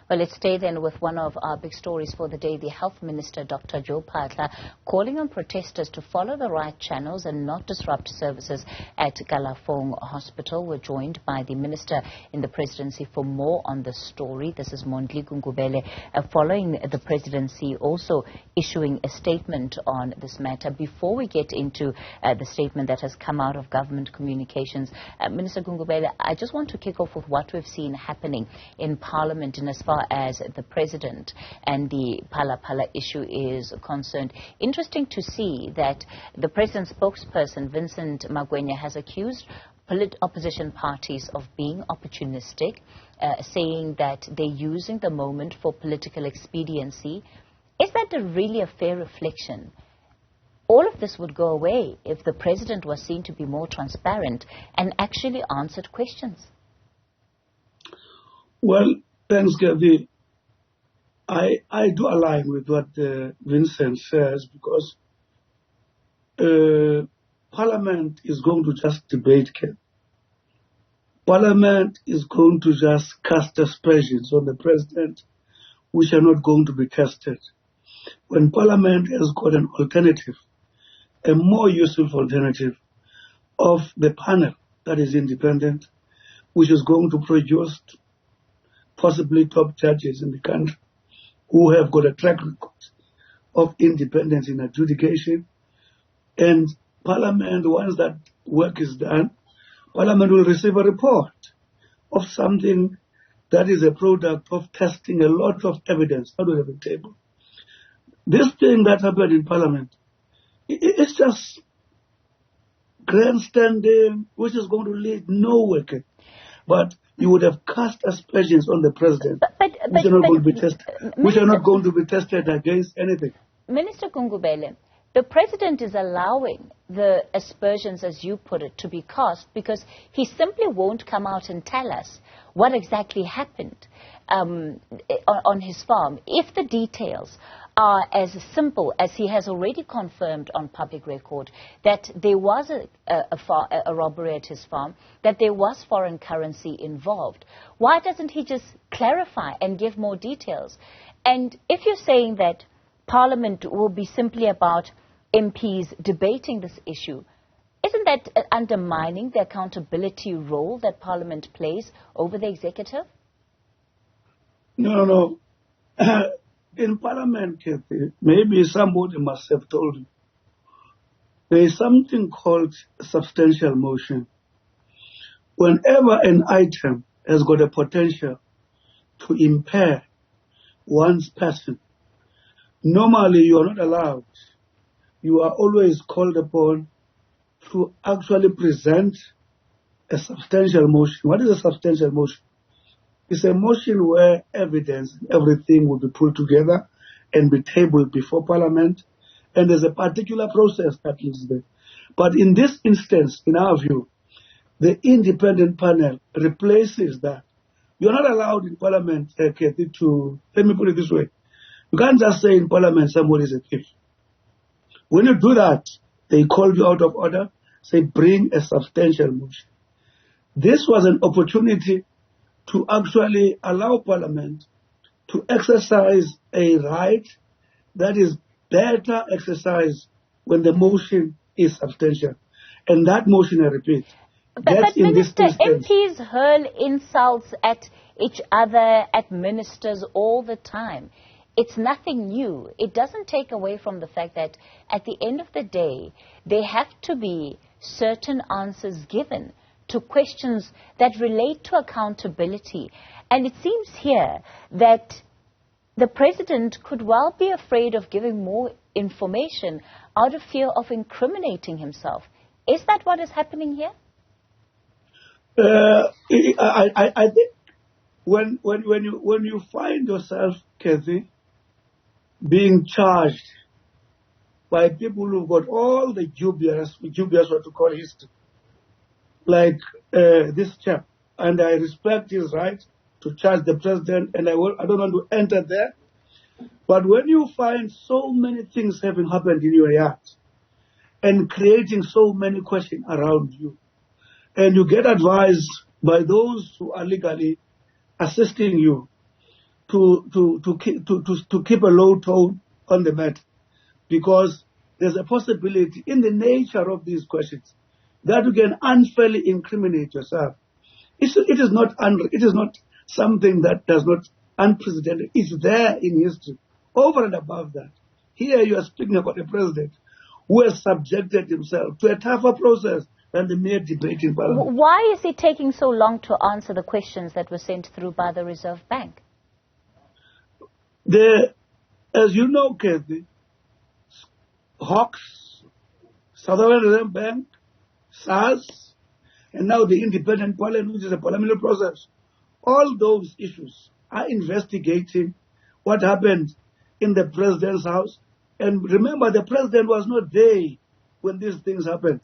Well, let's stay then with one of our big stories for the day. The Health Minister, Dr Joe Phaahla, calling on protesters to follow the right channels and not disrupt services at Kalafong Hospital. We're joined by the Minister in the Presidency for more on this story. This is Mondli Gungubele, following the Presidency also issuing a statement on this matter. Before we get into the statement that has come out of government communications, Minister Gungubele, I just want to kick off with what we've seen happening in Parliament in as far as the President and the Phaahla issue is concerned. Interesting to see that the President's spokesperson, Vincent Magwenya, has accused opposition parties of being opportunistic, saying that they're using the moment for political expediency. Is that really a fair reflection? All of this would go away if the President was seen to be more transparent and actually answered questions. Well, thanks, Gavi. I do align with what Vincent says, because Parliament is going to just debate. Parliament is going to just cast aspersions on the President, which are not going to be tested. When Parliament has got an alternative, a more useful alternative of the panel that is independent, which is going to produce possibly top judges in the country who have got a track record of independence in adjudication. And Parliament, once that work is done, Parliament will receive a report of something that is a product of testing a lot of evidence out of the table. This thing that happened in Parliament, it's just grandstanding, which is going to lead nowhere. But you would have cast aspersions on the President, which are not going to be tested, which are not going to be tested against anything. Minister Gungubele, the President is allowing the aspersions, as you put it, to be cast because he simply won't come out and tell us what exactly happened on his farm. If the details are as simple as he has already confirmed on public record, that there was a robbery at his farm, that there was foreign currency involved, why doesn't he just clarify and give more details? And if you're saying that Parliament will be simply about MPs debating this issue, isn't that undermining the accountability role that Parliament plays over the executive? No. In Parliament, maybe somebody must have told you, there is something called substantial motion. Whenever an item has got a potential to impair one's person, normally you are not allowed. You are always called upon to actually present a substantial motion. What is a substantial motion? It's a motion where evidence and everything will be pulled together and be tabled before Parliament, and there's a particular process that is there. But in this instance, in our view, the independent panel replaces that. You're not allowed in Parliament, Kathy, to, let me put it this way, you can't just say in Parliament somebody is a thief. When you do that, they call you out of order, say bring a substantial motion. This was an opportunity to actually allow Parliament to exercise a right that is better exercised when the motion is substantial. And that motion, I repeat, but Minister, MPs hurl insults at each other, at ministers all the time. It's nothing new. It doesn't take away from the fact that at the end of the day, there have to be certain answers given to questions that relate to accountability. And it seems here that the President could well be afraid of giving more information out of fear of incriminating himself. Is that what is happening here? I think when you find yourself, Kathy, being charged by people who've got all the dubious what to call history, like this chap, and I respect his right to charge the President, and I don't want to enter there. But when you find so many things having happened in your yard and creating so many questions around you, and you get advised by those who are legally assisting you to keep a low tone on the matter, because there's a possibility in the nature of these questions that you can unfairly incriminate yourself. It is not something that does not unprecedented. It's there in history. Over and above that, here you are speaking about a president who has subjected himself to a tougher process than the mere debate in Parliament. Why is it taking so long to answer the questions that were sent through by the Reserve Bank? As you know, Kathy, Hawks, South African Reserve Bank, SARS, and now the Independent Parliament, which is a parliamentary process, all those issues are investigating what happened in the President's house. And remember, the President was not there when these things happened.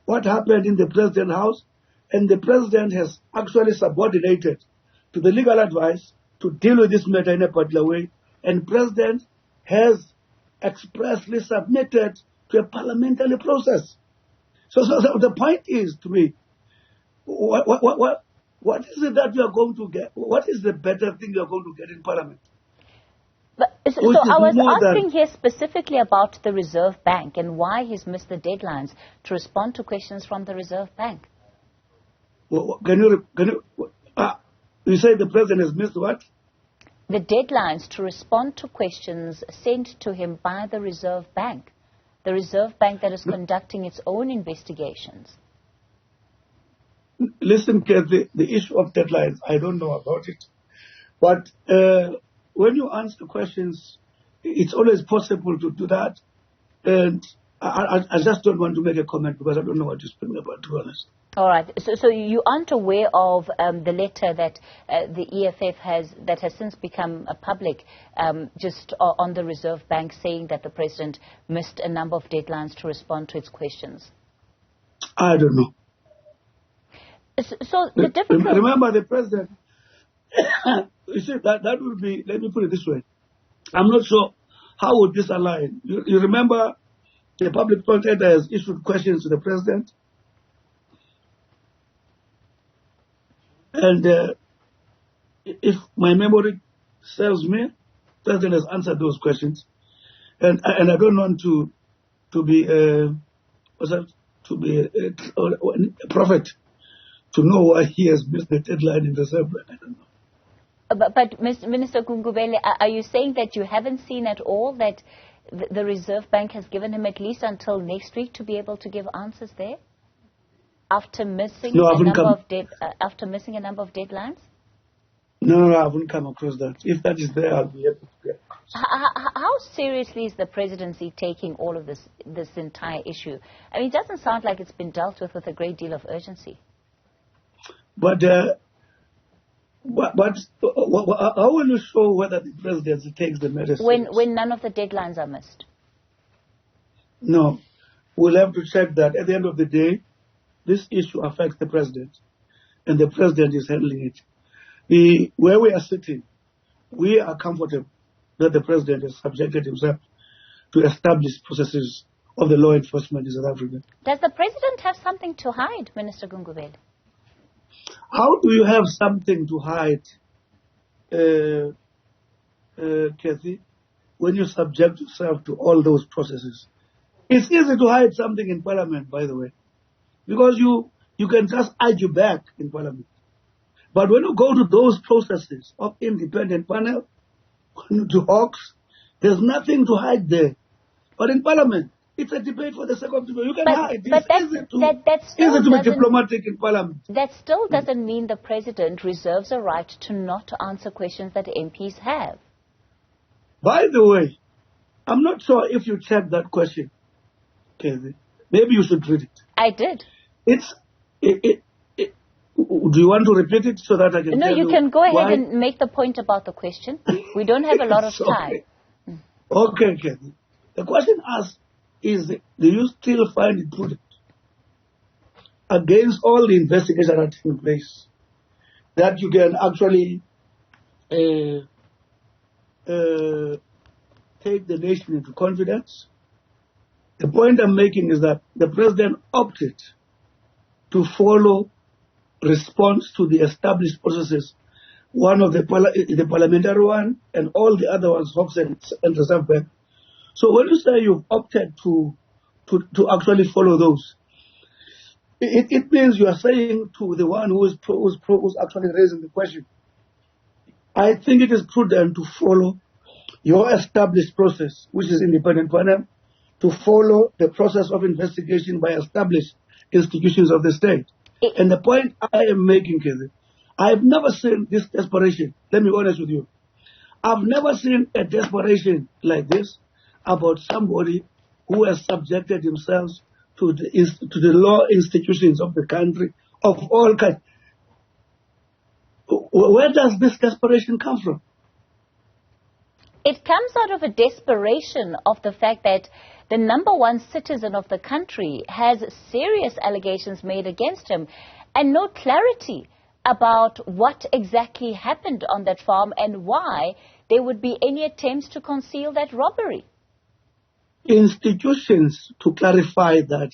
What happened in the President's house, and the President has actually subordinated to the legal advice to deal with this matter in a particular way, and President has expressly submitted to a parliamentary process. So the point is, to me, what is it that you are going to get? What is the better thing you are going to get in Parliament? But, so I was asking here specifically about the Reserve Bank and why he's missed the deadlines to respond to questions from the Reserve Bank. You say the President has missed what? The deadlines to respond to questions sent to him by the Reserve Bank. The Reserve Bank that is conducting its own investigations. Listen, Kathy, the issue of deadlines, I don't know about it. But when you answer questions, it's always possible to do that. And I just don't want to make a comment because I don't know what you're speaking about, to be honest. All right. So you aren't aware of the letter that the EFF has since become public, just on the Reserve Bank, saying that the President missed a number of deadlines to respond to its questions? I don't know. So the difficult... Remember, the President... you see, that would be... Let me put it this way. I'm not sure how would this align. You remember the public protector has issued questions to the President? And if my memory serves me, the President has answered those questions. And I don't want to be a prophet to know why he has missed the deadline in the Reserve Bank. I don't know. But Minister Gungubele, are you saying that you haven't seen at all that the Reserve Bank has given him at least until next week to be able to give answers there? After missing a number of deadlines? No, I haven't come across that. If that is there, I'll be able to get. How seriously is the Presidency taking all of this entire issue? I mean, it doesn't sound like it's been dealt with a great deal of urgency. But how will you show whether the Presidency takes the matter seriously? When none of the deadlines are missed? No. We'll have to check that. At the end of the day, this issue affects the President, and the President is handling it. Where we are sitting, we are comfortable that the President has subjected himself to established processes of the law enforcement in South Africa. Does the President have something to hide, Minister Gungubele? How do you have something to hide, Kathy, when you subject yourself to all those processes? It's easy to hide something in Parliament, by the way, because you can just argue back in Parliament. But when you go to those processes of independent panel, to Hawks, there's nothing to hide there. But in Parliament, it's a debate for the sake of debate. You can hide. It's easy to be diplomatic in Parliament. That still doesn't mean the President reserves a right to not answer questions that MPs have. By the way, I'm not sure if you checked that question, Kathy. Maybe you should read it. I did. Do you want to repeat it so that I can No, tell you can go ahead why? and make the point about the question. We don't have a lot of time. Okay, Kathy. The question asked is, do you still find it prudent, against all the investigations that are taking place, that you can actually take the nation into confidence? The point I'm making is that the President opted to follow response to the established processes one of the parliamentary one, and all the other ones, Hawks and Reserve Bank. So when you say you've opted to actually follow those, it means you are saying to the one who's actually raising the question, I think it is prudent to follow your established process, which is independent panel, to follow the process of investigation by established institutions of the state. And the point I am making is, I've never seen this desperation. Let me be honest with you. I've never seen a desperation like this about somebody who has subjected himself to the law institutions of the country, of all kinds. Where does this desperation come from? It comes out of a desperation of the fact that the number one citizen of the country has serious allegations made against him and no clarity about what exactly happened on that farm and why there would be any attempts to conceal that robbery. Institutions, to clarify that,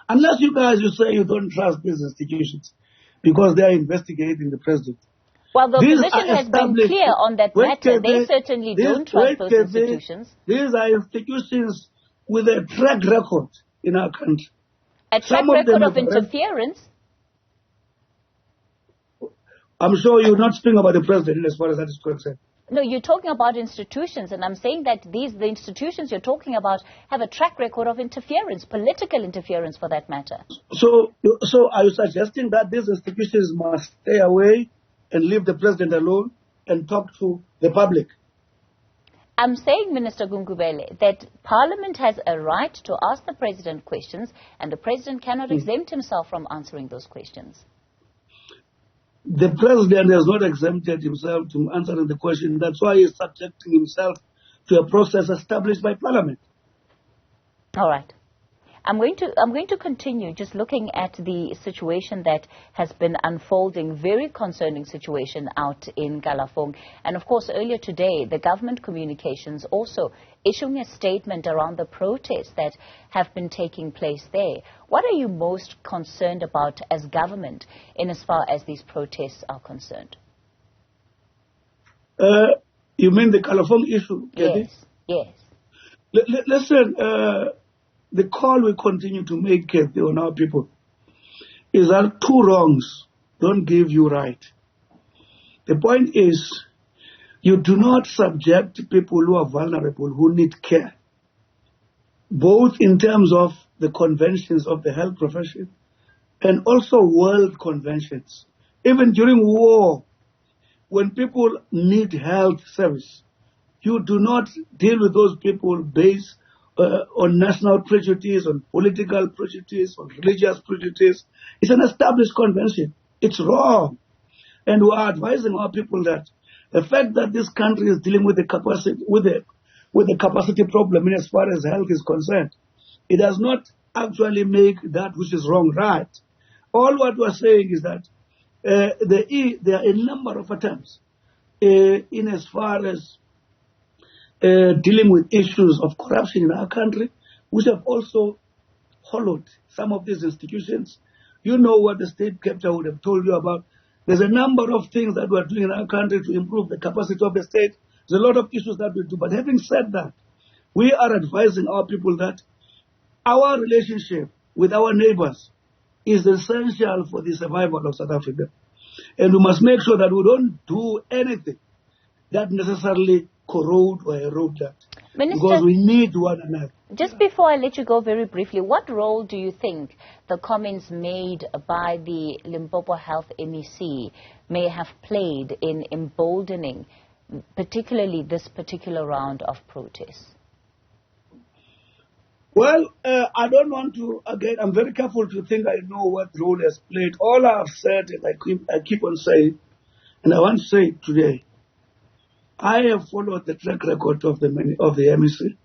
unless you say you don't trust these institutions because they are investigating the president. Well, the opposition has been clear on that matter. They certainly don't trust those institutions. These are institutions with a track record in our country. A track record of interference? I'm sure you're not speaking about the president as far as that is concerned. No, you're talking about institutions, and I'm saying that the institutions you're talking about have a track record of interference, political interference for that matter. So are you suggesting that these institutions must stay away and leave the president alone and talk to the public? I'm saying, Minister Gungubele, that Parliament has a right to ask the president questions, and the president cannot exempt himself from answering those questions. The president has not exempted himself from answering the question. That's why he's subjecting himself to a process established by Parliament. All right. I'm going to continue just looking at the situation that has been unfolding, very concerning situation out in Kalafong. And of course, earlier today, the government communications also issuing a statement around the protests that have been taking place there. What are you most concerned about as government in as far as these protests are concerned? You mean the Kalafong issue? Yes, yes. Listen, the call we continue to make on our people is that two wrongs don't give you right. The point is, you do not subject people who are vulnerable, who need care, both in terms of the conventions of the health profession and also world conventions. Even during war, when people need health service, you do not deal with those people based on national prejudice, on political prejudice, on religious prejudice. It's an established convention. It's wrong. And we are advising our people that the fact that this country is dealing with the capacity problem in as far as health is concerned, it does not actually make that which is wrong right. All what we're saying is that there are a number of attempts in as far as dealing with issues of corruption in our country, which have also hollowed some of these institutions. You know what the state captain would have told you about. There's a number of things that we're doing in our country to improve the capacity of the state. There's a lot of issues that we do. But having said that, we are advising our people that our relationship with our neighbors is essential for the survival of South Africa. And we must make sure that we don't do anything that necessarily corrode or erode that. Minister, because we need one another. Just before I let you go very briefly, what role do you think the comments made by the Limpopo Health MEC may have played in emboldening particularly this particular round of protests? Well, I don't want to, again, I'm very careful to think I know what role has played. All I've said, and I keep on saying, and I want to say it today, I have followed the track record of the MEC,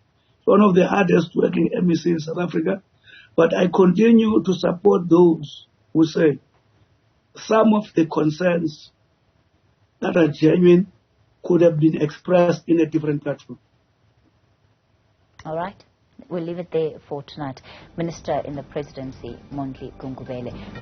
one of the hardest working MEC in South Africa, but I continue to support those who say some of the concerns that are genuine could have been expressed in a different platform. All right. We'll leave it there for tonight. Minister in the Presidency, Mondli Gungubele.